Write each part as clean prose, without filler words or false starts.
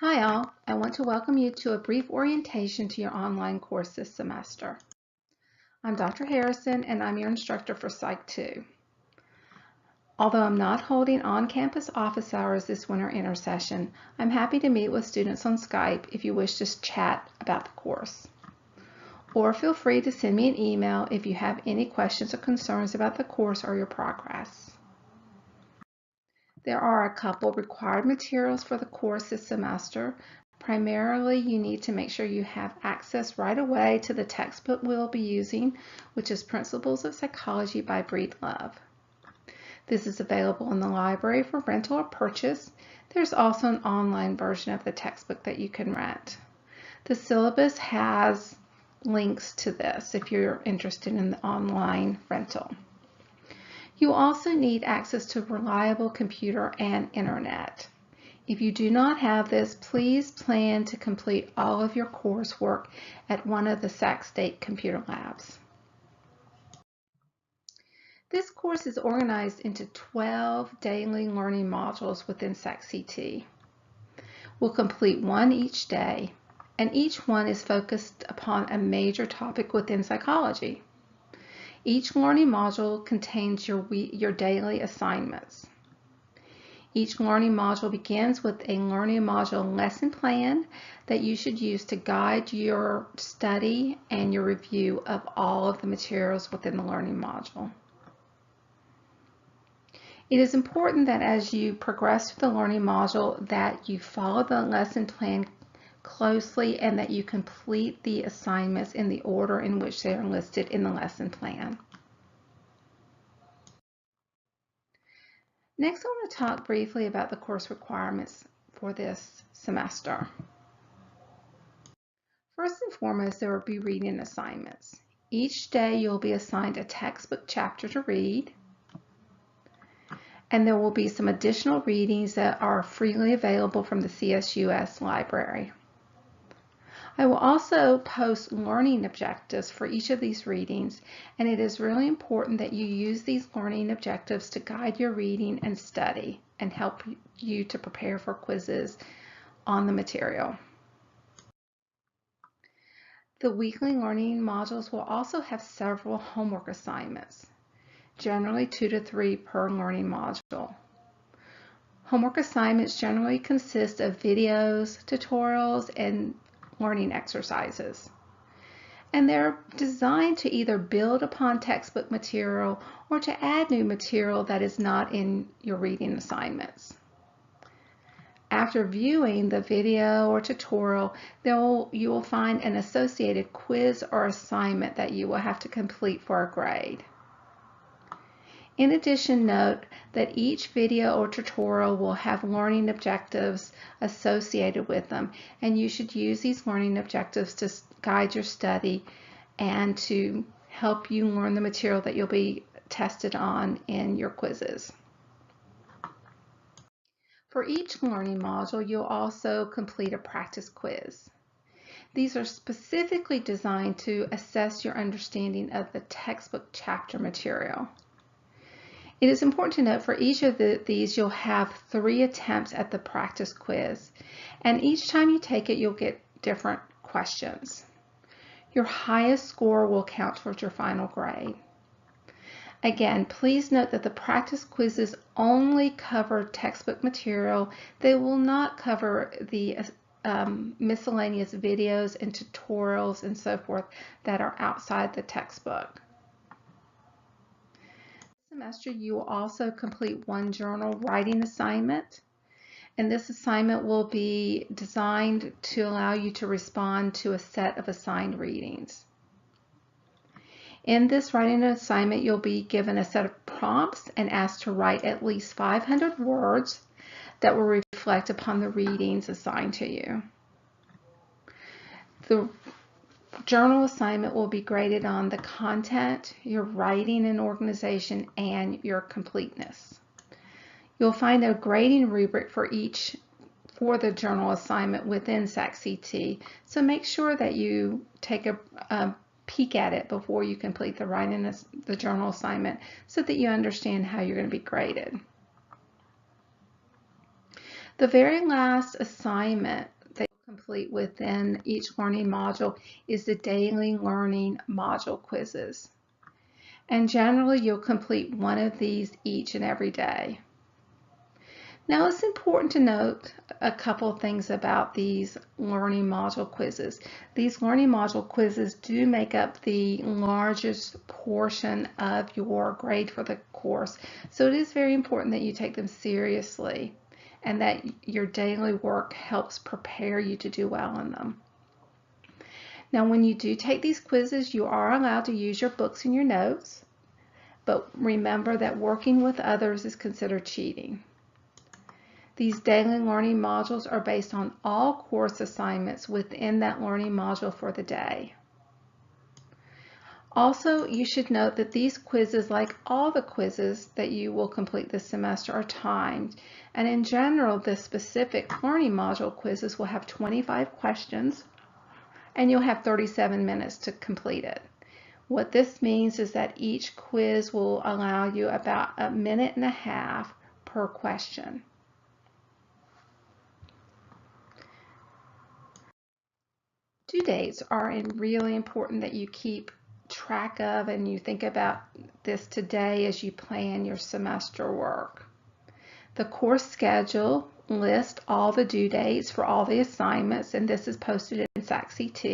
Hi all, I want to welcome you to a brief orientation to your online course this semester. I'm Dr. Harrison and I'm your instructor for Psych 2. Although I'm not holding on-campus office hours this winter intersession, I'm happy to meet with students on Skype if you wish to chat about the course. Or feel free to send me an email if you have any questions or concerns about the course or your progress. There are a couple required materials for the course this semester. Primarily, you need to make sure you have access right away to the textbook we'll be using, which is Principles of Psychology by Breedlove. This is available in the library for rental or purchase. There's also an online version of the textbook that you can rent. The syllabus has links to this if you're interested in the online rental. You also need access to reliable computer and internet. If you do not have this, please plan to complete all of your coursework at one of the Sac State computer labs. This course is organized into 12 daily learning modules within SAC-CT. We'll complete one each day, and each one is focused upon a major topic within psychology. Each learning module contains your daily assignments. Each learning module begins with a learning module lesson plan that you should use to guide your study and your review of all of the materials within the learning module. It is important that as you progress through the learning module that you follow the lesson plan closely and that you complete the assignments in the order in which they are listed in the lesson plan. Next, I want to talk briefly about the course requirements for this semester. First and foremost, there will be reading assignments. Each day you'll be assigned a textbook chapter to read, and there will be some additional readings that are freely available from the CSUS library. I will also post learning objectives for each of these readings, and it is really important that you use these learning objectives to guide your reading and study and help you to prepare for quizzes on the material. The weekly learning modules will also have several homework assignments, generally 2 to 3 per learning module. Homework assignments generally consist of videos, tutorials, and learning exercises. And they're designed to either build upon textbook material or to add new material that is not in your reading assignments. After viewing the video or tutorial, you will find an associated quiz or assignment that you will have to complete for a grade. In addition, note that each video or tutorial will have learning objectives associated with them, and you should use these learning objectives to guide your study and to help you learn the material that you'll be tested on in your quizzes. For each learning module, you'll also complete a practice quiz. These are specifically designed to assess your understanding of the textbook chapter material. It is important to note for each of these you'll have 3 attempts at the practice quiz, and each time you take it you'll get different questions. Your highest score will count towards your final grade. Again, please note that the practice quizzes only cover textbook material. They will not cover the miscellaneous videos and tutorials and so forth that are outside the textbook. Semester, you will also complete one journal writing assignment, and this assignment will be designed to allow you to respond to a set of assigned readings. In this writing assignment, you'll be given a set of prompts and asked to write at least 500 words that will reflect upon the readings assigned to you. The journal assignment will be graded on the content, your writing and organization, and your completeness. You'll find a grading rubric for the journal assignment within SAC-CT, so make sure that you take a peek at it before you complete the journal assignment so that you understand how you're going to be graded. The very last assignment that you complete within each learning module is the daily learning module quizzes. And generally, you'll complete one of these each and every day. Now, it's important to note a couple of things about these learning module quizzes. These learning module quizzes do make up the largest portion of your grade for the course, so it is very important that you take them seriously and that your daily work helps prepare you to do well in them. Now, when you do take these quizzes, you are allowed to use your books and your notes, but remember that working with others is considered cheating. These daily learning modules are based on all course assignments within that learning module for the day. Also, you should note that these quizzes, like all the quizzes that you will complete this semester, are timed. And in general, the specific learning module quizzes will have 25 questions, and you'll have 37 minutes to complete it. What this means is that each quiz will allow you about a minute and a half per question. Due dates are really important that you keep track of, and you think about this today as you plan your semester work. The course schedule lists all the due dates for all the assignments, and this is posted in SAC-CT.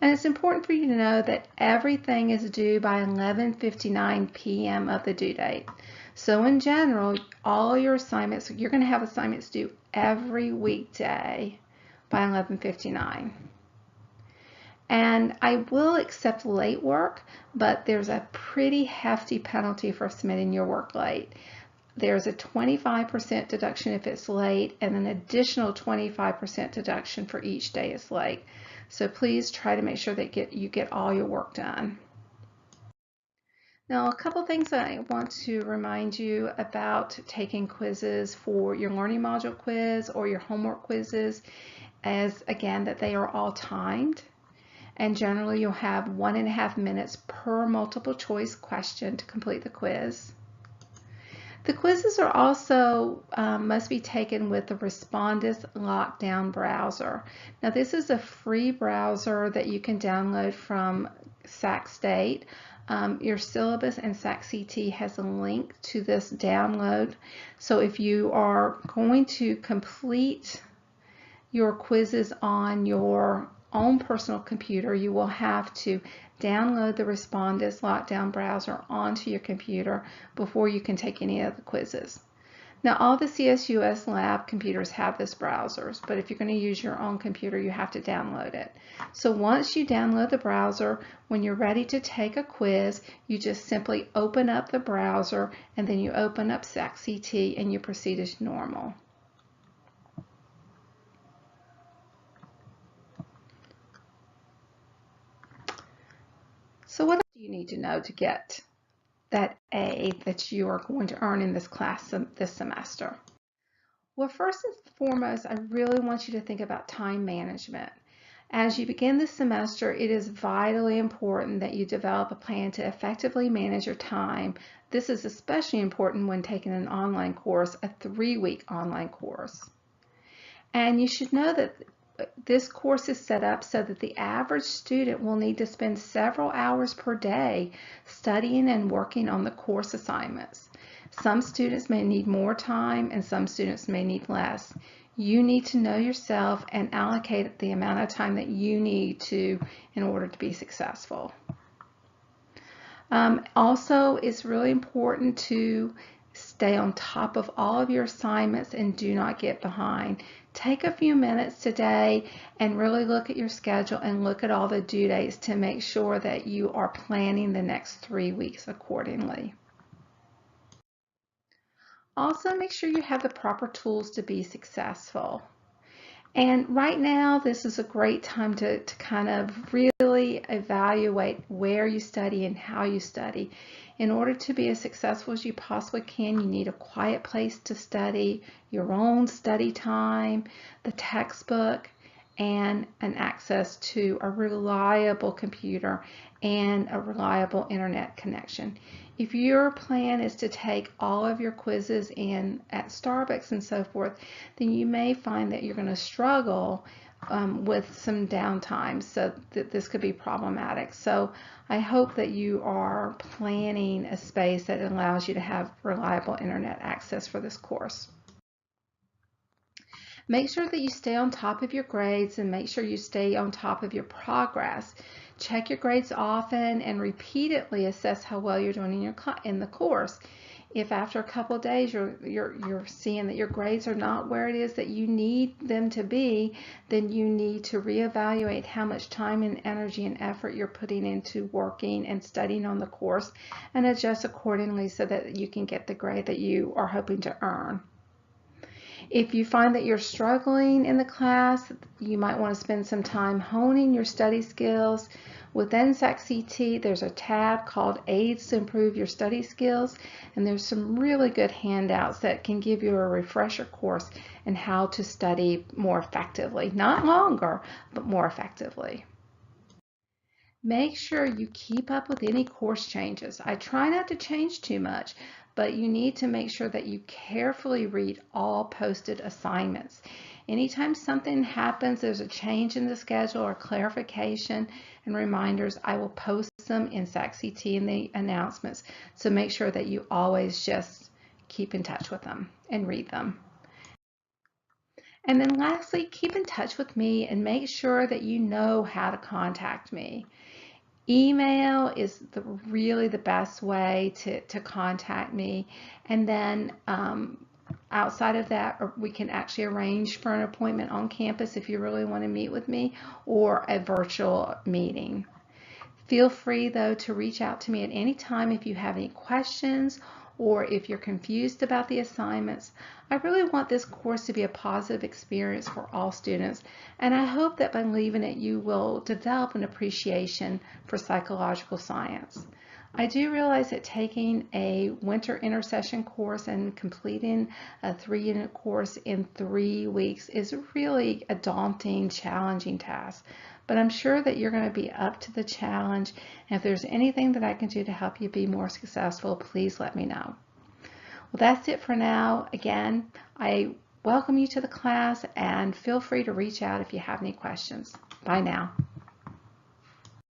And it's important for you to know that everything is due by 11:59 p.m. of the due date. So in general, all your assignments, you're going to have assignments due every weekday by 11:59. And I will accept late work, but there's a pretty hefty penalty for submitting your work late. There's a 25% deduction if it's late, and an additional 25% deduction for each day it's late. So please try to make sure that you get all your work done. Now, a couple things I want to remind you about taking quizzes for your learning module quiz or your homework quizzes, as again that they are all timed. And generally you'll have 1.5 minutes per multiple choice question to complete the quiz. The quizzes are also must be taken with the Respondus Lockdown browser. Now, this is a free browser that you can download from Sac State. Your syllabus and SAC-CT has a link to this download. So if you are going to complete your quizzes on your own personal computer, you will have to download the Respondus Lockdown browser onto your computer before you can take any of the quizzes. Now, all the CSUS lab computers have this browser, but if you're going to use your own computer, you have to download it. So once you download the browser, when you're ready to take a quiz, you just simply open up the browser, and then you open up SAC-CT and you proceed as normal. So what do you need to know to get that A that you are going to earn in this class this semester? Well, first and foremost, I really want you to think about time management. As you begin this semester, it is vitally important that you develop a plan to effectively manage your time. This is especially important when taking an online course, a 3-week online course. And you should know that this course is set up so that the average student will need to spend several hours per day studying and working on the course assignments. Some students may need more time and some students may need less. You need to know yourself and allocate the amount of time that you need in order to be successful. Also, it's really important to stay on top of all of your assignments and do not get behind. Take a few minutes today and really look at your schedule and look at all the due dates to make sure that you are planning the next 3 weeks accordingly. Also, make sure you have the proper tools to be successful. And right now, this is a great time to kind of really evaluate where you study and how you study. In order to be as successful as you possibly can, you need a quiet place to study, your own study time, the textbook, and an access to a reliable computer and a reliable internet connection. If your plan is to take all of your quizzes in at Starbucks and so forth, then you may find that you're going to struggle with some downtime, so that this could be problematic. So I hope that you are planning a space that allows you to have reliable internet access for this course. Make sure that you stay on top of your grades and make sure you stay on top of your progress. Check your grades often and repeatedly assess how well you're doing in the course. If after a couple of days you're seeing that your grades are not where it is that you need them to be, then you need to reevaluate how much time and energy and effort you're putting into working and studying on the course and adjust accordingly so that you can get the grade that you are hoping to earn. If you find that you're struggling in the class, you might want to spend some time honing your study skills. Within SAC-CT, there's a tab called Aids to Improve Your Study Skills, and there's some really good handouts that can give you a refresher course in how to study more effectively. Not longer, but more effectively. Make sure you keep up with any course changes. I try not to change too much, but you need to make sure that you carefully read all posted assignments. Anytime something happens, there's a change in the schedule or clarification and reminders, I will post them in SAC-CT in the announcements. So make sure that you always just keep in touch with them and read them. And then lastly, keep in touch with me and make sure that you know how to contact me. Email is really the best way to contact me, and then outside of that, we can actually arrange for an appointment on campus if you really want to meet with me, or a virtual meeting. Feel free though to reach out to me at any time if you have any questions or if you're confused about the assignments. I really want this course to be a positive experience for all students, and I hope that by leaving it you will develop an appreciation for psychological science. I do realize that taking a winter intersession course and completing a 3-unit course in 3 weeks is really a daunting, challenging task. But I'm sure that you're going to be up to the challenge, and if there's anything that I can do to help you be more successful, please let me know. Well, that's it for now. Again, I welcome you to the class, and feel free to reach out if you have any questions. Bye now.